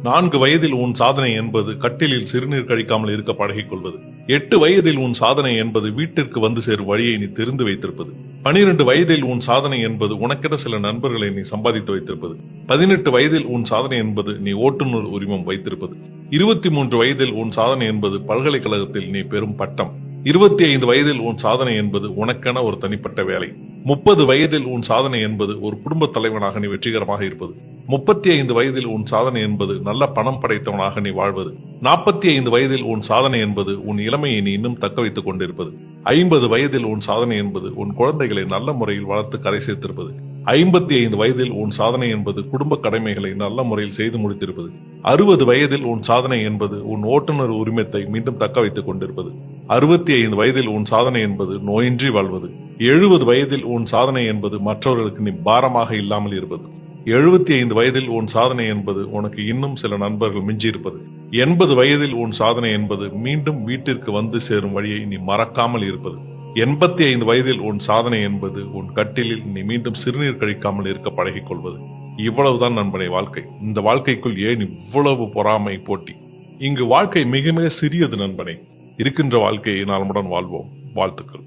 4 வயதில் உன் சாதனை என்பது கட்டிலில் சிறுநீர் கழிக்காமல் இருக்க பழகிக் கொள்வது. 8 வயதில் உன் சாதனை என்பது வீட்டிற்கு வந்து சேரும் வழியை நீ தெரிந்து வைத்திருப்பது. 12 வயதில் உன் சாதனை என்பது உனக்கென சில நண்பர்களை நீ சம்பாதித்து வைத்திருப்பது. 18 வயதில் உன் சாதனை என்பது நீ ஓட்டுநர் உரிமம் வைத்திருப்பது. 23 வயதில் உன் சாதனை என்பது பல்கலைக்கழகத்தில் நீ பெறும் பட்டம். 25 வயதில் உன் சாதனை என்பது உனக்கென ஒரு தனிப்பட்ட வேலை. 30 வயதில் உன் சாதனை என்பது ஒரு குடும்ப தலைவனாக நீ வெற்றிகரமாக இருப்பது. 35 வயதில் உன் சாதனை என்பது நல்ல பணம் படைத்தவனாக நீ வாழ்வது. 45 வயதில் உன் சாதனை என்பது உன் இளமையை நீ இன்னும் தக்க வைத்துக் கொண்டிருப்பது. 50 வயதில் உன் சாதனை என்பது உன் குழந்தைகளை நல்ல முறையில் வளர்த்து கரை சேர்த்திருப்பது. 55 வயதில் உன் சாதனை என்பது குடும்ப கடமைகளை நல்ல முறையில் செய்து முடித்திருப்பது. 60 வயதில் உன் சாதனை என்பது உன் ஓட்டுநர் உரிமத்தை மீண்டும் தக்க வைத்துக் கொண்டிருப்பது. 65 வயதில் உன் சாதனை என்பது நோயின்றி வாழ்வது. 70 வயதில் உன் சாதனை என்பது மற்றவர்களுக்கு நீ பாரமாக இல்லாமல் இருப்பது. 75 வயதில் உன் சாதனை என்பது உனக்கு இன்னும் சில நண்பர்கள் மிஞ்சியிருப்பது. 80 வயதில் உன் சாதனை என்பது மீண்டும் வீட்டிற்கு வந்து சேரும் வழியை நீ மறக்காமல் இருப்பது. 85 வயதில் உன் சாதனை என்பது உன் கட்டிலில் நீ மீண்டும் சிறுநீர் கழிக்காமல் இருக்க பழகிக் கொள்வது. இவ்வளவுதான் நண்பனை வாழ்க்கை. இந்த வாழ்க்கைக்குள் ஏன் இவ்வளவு பொறாமை போட்டி? இங்கு வாழ்க்கை மிக மிக சிறியது நண்பனே. இருக்கின்ற வாழ்க்கையை நலமுடன் வாழ்வோம். வாழ்த்துக்கள்.